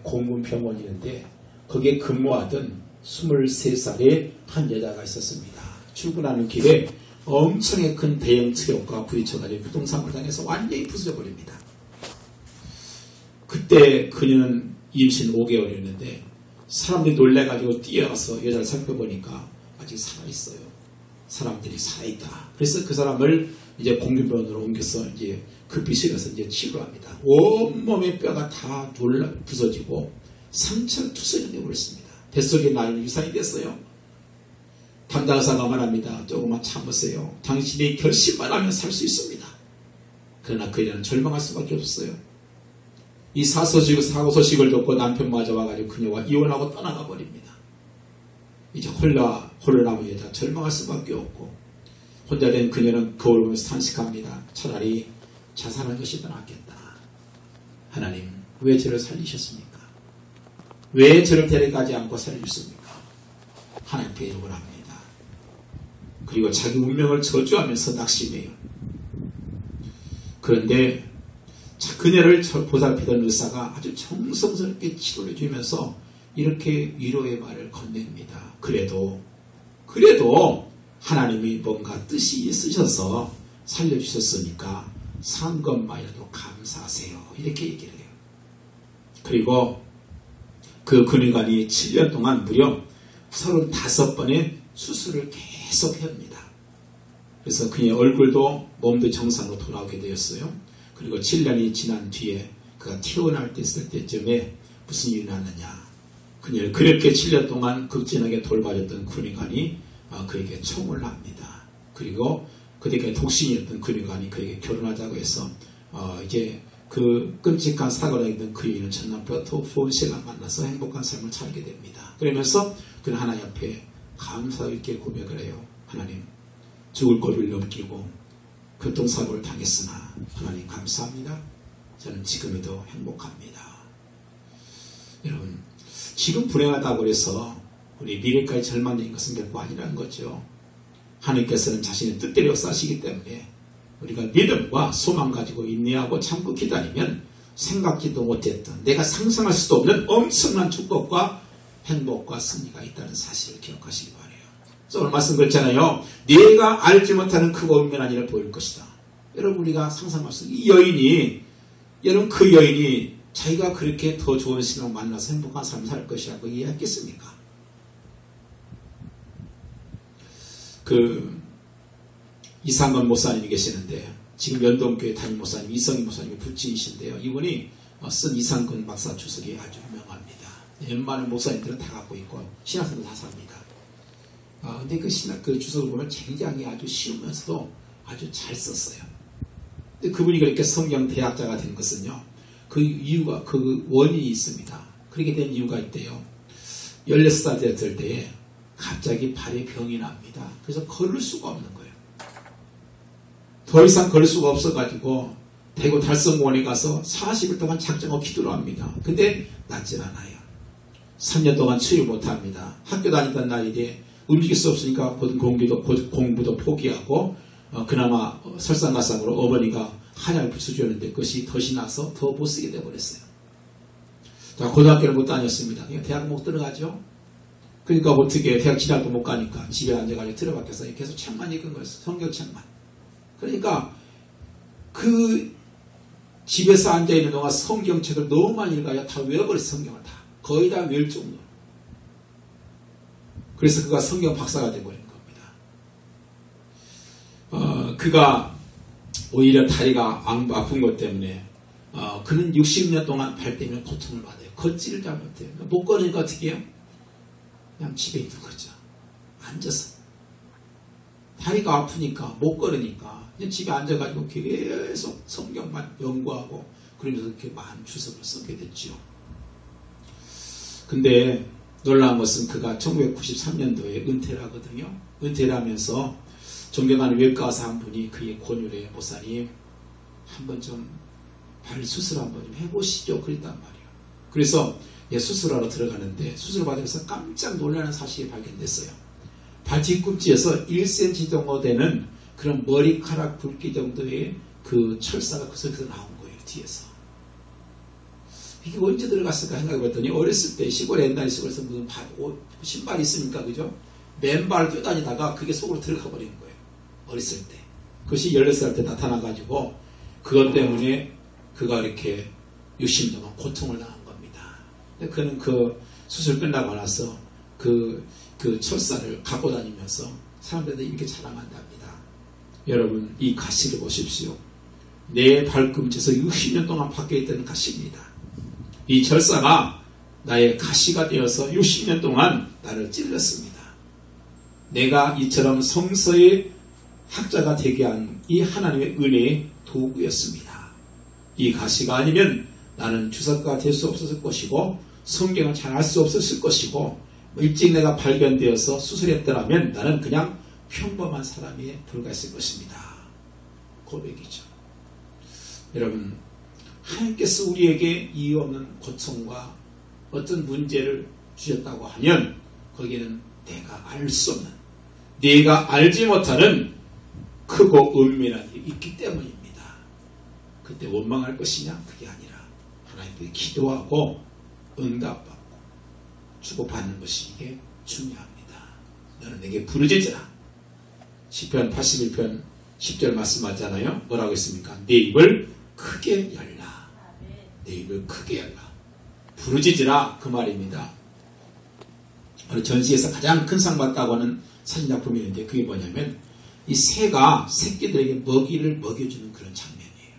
공군병원이 있는데 거기에 근무하던 23살의 한 여자가 있었습니다. 출근하는 길에 엄청나게 큰 대형 트럭과 부딪혀가지고 교통사고를 당해서 완전히 부서져버립니다. 그때 그녀는 임신 5개월이었는데 사람들이 놀래가지고 뛰어와서 여자를 살펴보니까 아직 살아있어요. 사람들이 살아있다. 그래서 그 사람을 이제 공군병원으로 옮겨서 이제 급비실에서 이제 치료합니다. 온몸의 뼈가 다 부서지고 상처를 투성이 되어버렸습니다. 뱃속에 나이는 유산이 됐어요. 담당 의사가 말합니다. 조금만 참으세요. 당신이 결심만 하면 살 수 있습니다. 그러나 그녀는 절망할 수밖에 없어요. 이 사고 소식을 듣고 남편마저 와가지고 그녀와 이혼하고 떠나가 버립니다. 이제 홀로 남은 여자 절망할 수밖에 없고 혼자 된 그녀는 거울을 보면서 탄식합니다. 차라리 자살하는 것이 더 낫겠다. 하나님, 왜 저를 살리셨습니까? 왜 저를 데려가지 않고 살려주십니까? 하나님께 욕을 합니다. 그리고 자기 운명을 저주하면서 낙심해요. 그런데 그녀를 보살피던 의사가 아주 정성스럽게 치료를 주면서 이렇게 위로의 말을 건넵니다. 그래도 하나님이 뭔가 뜻이 있으셔서 살려주셨으니까 산 것만이라도 감사하세요. 이렇게 얘기를 해요. 그리고 그 근위관이 7년 동안 무려 35번의 수술을 계속 합니다. 그래서 그의 얼굴도 몸도 정상으로 돌아오게 되었어요. 그리고 7년이 지난 뒤에 그가 태어날 때쯤에 무슨 일이 났느냐. 그녀를 그렇게 7년 동안 극진하게 돌봐줬던 근위관이 그에게 청혼을 합니다. 그리고 그에게 독신이었던 근위관이 그에게 결혼하자고 해서 이제 그 끔찍한 사고로 있던 그이는 전남편과 더 좋은 신랑 만나서 행복한 삶을 살게 됩니다. 그러면서 그는 하나님 앞에 감사 있게 고백을 해요. 하나님, 죽을 고비를 넘기고 교통사고를 당했으나 하나님 감사합니다. 저는 지금에도 행복합니다. 여러분, 지금 불행하다고 해서 우리 미래까지 절망적인 것은 결코 아니라는 거죠. 하나님께서는 자신의 뜻대로 역사하시기 때문에 우리가 믿음과 소망 가지고 인내하고 참고 기다리면 생각지도 못했던 내가 상상할 수도 없는 엄청난 축복과 행복과 승리가 있다는 사실을 기억하시기 바라요. 그래서 오늘 말씀 그랬잖아요. 네가 알지 못하는 크고 은밀한 일을 보일 것이다. 여러분, 우리가 상상할 수 있는 이 여인이, 여러분 그 여인이 자기가 그렇게 더 좋은 신랑 만나서 행복한 삶을 살 것이라고 이해했겠습니까? 이상건 목사님이 계시는데 지금 연동교회 담임 목사님 이성희 목사님이 부친이신데요. 이분이 쓴 이상건 박사 주석이 아주 유명합니다. 웬만한 목사님들은 다 갖고 있고 신학생도 다 삽니다. 근데 그 주석을 보면 굉장히 아주 쉬우면서도 아주 잘 썼어요. 근데 그분이 그렇게 성경 대학자가 된 것은요. 그 이유가, 그 원인이 있습니다. 그렇게 된 이유가 있대요. 16살 됐을 때에 갑자기 발에 병이 납니다. 그래서 걸을 수가 없는 거예요. 더 이상 걸을 수가 없어가지고 대구 달성공원에 가서 40일 동안 작정하고 기도를 합니다. 근데 낫질 않아요. 3년 동안 치유 못합니다. 학교 다니던 나이에 움직일 수 없으니까 공부도 포기하고 그나마 설상가상으로 어머니가 한약을 붙여주었는데 그것이 덫이 나서 더 못 쓰게 되어버렸어요. 자, 고등학교를 못 다녔습니다. 대학 못 들어가죠. 그러니까 어떻게 대학 진학도 못 가니까 집에 앉아가지고 들어박혀서 계속 책만 읽은 거였어요. 성경책만. 그러니까 그 집에서 앉아있는 동안 성경책을 너무 많이 읽어야 다 외워버렸어요. 성경을 다. 거의 다 외울 정도로. 그래서 그가 성경 박사가 되어버린 겁니다. 그가 오히려 다리가 아픈 것 때문에 그는 60년 동안 발 때문에 고통을 받아요. 걷지를 잘 못해요. 못 걸으니까 어떻게 해요? 그냥 집에 있는 거죠. 앉아서. 다리가 아프니까 못 걸으니까 그냥 집에 앉아가지고 계속 성경만 연구하고 그러면서 이렇게 많은 주석을 쓰게 됐죠. 근데 놀라운 것은 그가 1993년도에 은퇴를 하거든요. 은퇴를 하면서 존경하는 외과의사 한 분이 그의 권유를 해. 목사님, 한번 좀 발 수술 한번 좀 해보시죠. 그랬단 말이에요. 그래서 수술하러 들어가는데 수술 받으면서 깜짝 놀라는 사실이 발견됐어요. 발 뒤꿈치에서 1cm 정도 되는 그런 머리카락 굵기 정도의 그 철사가 그 속에서 나온 거예요. 뒤에서. 이게 언제 들어갔을까 생각해봤더니 어렸을 때 시골에 옛날에 시골에서 무슨 신발이 있으니까 그죠? 맨발 뛰어다니다가 그게 속으로 들어가 버리는 거예요. 어렸을 때. 그것이 16살 때 나타나가지고 그것 때문에 그가 이렇게 60년 동안 고통을 당한 겁니다. 그는 그 수술 끝나고 나서 그 철사를 갖고 다니면서 사람들한테 이렇게 자랑한답니다. 여러분 이 가시를 보십시오. 내 발꿈치에서 60년 동안 박혀있던 가시입니다. 이 철사가 나의 가시가 되어서 60년 동안 나를 찔렀습니다. 내가 이처럼 성서의 학자가 되게 한 이 하나님의 은혜의 도구였습니다. 이 가시가 아니면 나는 주석가가 될 수 없었을 것이고 성경을 잘 알 수 없었을 것이고 일찍 내가 발견되어서 수술했더라면 나는 그냥 평범한 사람이 불과했을 것입니다. 고백이죠. 여러분 하나님께서 우리에게 이유 없는 고통과 어떤 문제를 주셨다고 하면 거기에는 내가 알 수 없는 내가 알지 못하는 크고 은밀한 일이 있기 때문입니다. 그때 원망할 것이냐? 그게 아니라 하나님께 기도하고 응답받고 주고받는 것이 이게 중요합니다. 너는 내게 부르짖으라. 시편 81편 10절 말씀하잖아요. 뭐라고 했습니까? 내 입을 크게 열라. 내 입을 크게 열라. 부르짖으라 그 말입니다. 오늘 전시에서 가장 큰 상 받다고 하는 사진작품이 있는데 그게 뭐냐면 이 새가 새끼들에게 먹이를 먹여주는 그런 장면이에요.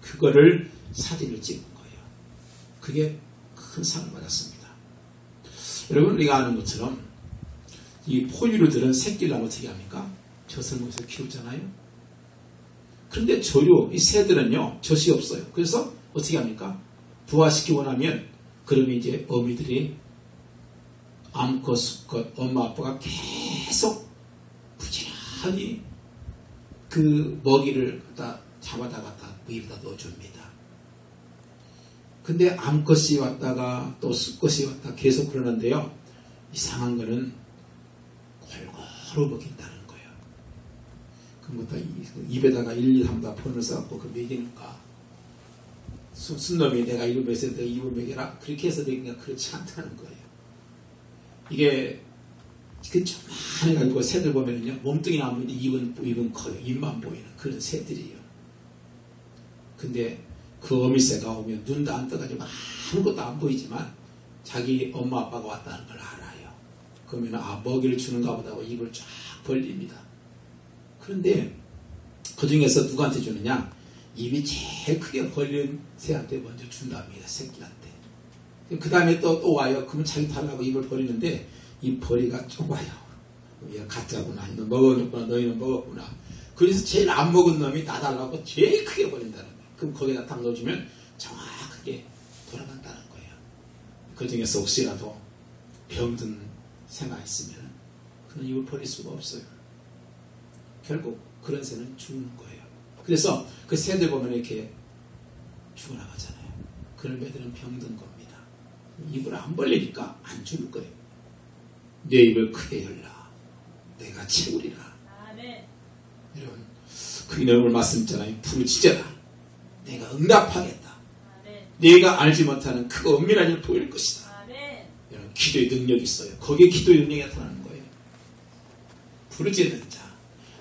그거를 사진을 찍은 거예요. 그게 큰 상을 받았습니다. 여러분 우리가 아는 것처럼 이 포유류들은 새끼를 어떻게 합니까? 젖을 먹여서 키우잖아요. 그런데 조류, 이 새들은요 젖이 없어요. 그래서 어떻게 합니까? 부화시키고 나면 그러면 이제 어미들이 암컷, 수컷, 엄마 아빠가 계속 부지런히 그 먹이를 갖다 잡아다 갖다 위에다 넣어줍니다. 근데 암컷이 왔다가 또 수컷이 왔다 계속 그러는데요. 이상한 거는 골고루 먹인다는 거예요. 그럼 다 입에다가 일일이 한다 폰을 써갖고 그 먹이는가. 순놈이 내가 입을 먹여서 내가 입을 먹여라. 그렇게 해서 먹이니까 그렇지 않다는 거예요. 이게 조그만해 가지고 새들 보면요 몸뚱이는 안 보이는데 입은 커요. 입만 보이는 그런 새들이에요. 근데 그 어미새가 오면 눈도 안 떠가지고 아무것도 안 보이지만 자기 엄마 아빠가 왔다는 걸 알아요. 그러면 먹이를 주는가 보다 하고 입을 쫙 벌립니다. 그런데 그 중에서 누구한테 주느냐? 입이 제일 크게 벌린 새한테 먼저 준답니다. 새끼한테. 그 다음에 또 와요. 그러면 자기 달라고 입을 버리는데 이 벌이가 좁아요. 얘가 가짜구나. 너 먹었구나. 너희는 먹었구나. 그래서 제일 안 먹은 놈이 나 달라고 제일 크게 버린다는 거예요. 그럼 거기다 딱 넣어주면 정확하게 돌아간다는 거예요. 그 중에서 혹시라도 병든 새가 있으면 그는 입을 버릴 수가 없어요. 결국 그런 새는 죽는 거예요. 그래서 그 새들 보면 이렇게 죽어나가잖아요. 그런 애들은 병든 겁니다. 입을 안 벌리니까 안 죽을 거예요. 내 입을 크게 열라. 내가 채우리라. 아멘. 여러분, 그 내용을 말씀했잖아요. 부르짖어라. 내가 응답하겠다. 아멘. 내가 알지 못하는 크고 은밀한 일을 보일 것이다. 아멘. 여러분, 기도의 능력이 있어요. 거기에 기도의 능력이 나타나는 거예요. 부르짖는 자.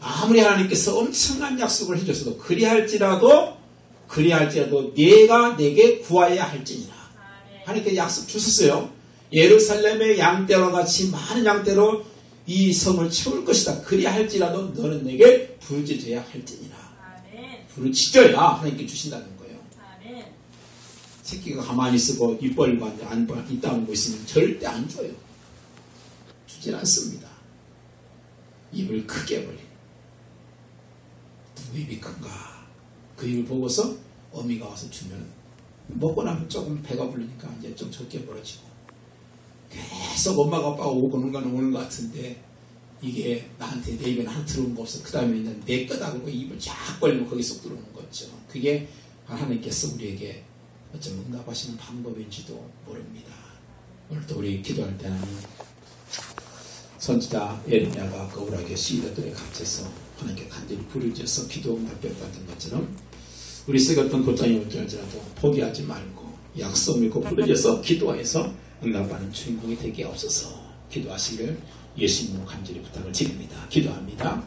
아무리 하나님께서 엄청난 약속을 해줬어도 그리할지라도 내가 내게 구하여야 할지니라. 하나님께 약속 주셨어요. 예루살렘의 양떼와 같이 많은 양떼로 이 성을 채울 것이다. 그리할지라도 너는 내게 부르짖어야 할지니라. 부르짖어야 하나님께 주신다는 거예요. 아멘. 새끼가 가만히 있고 입 벌리고 안 다물고 있으면 절대 안 줘요. 주질 않습니다. 입을 크게 벌린. 누구 입이 큰가? 그 입을 보고서 어미가 와서 주면 먹고 나면 조금 배가 부르니까 이제 좀 적게 벌어지고 계속 엄마가 아빠가 오는 것 같은데 이게 나한테 내 입에 하나 들어온 거 없어. 그 다음에 이제 내 끄다고 입을 쫙 벌리면 거기 쏙 들어오는 거죠. 그게 하나님께서 우리에게 어쩜 응답하시는 방법인지도 모릅니다. 오늘도 우리 기도할 때는 선지자 예레미야가 거울하게 시인들에 갇혀서 하나님께 간절히 부르짖어서 기도 응답을 받은 것처럼 우리 썩었던 곧장이 올지라도 포기하지 말고 약속 믿고 부르셔서 기도하여서 응답받는 주인공이 되게 없어서 기도하시기를 예수님으로 간절히 부탁을 드립니다. 기도합니다.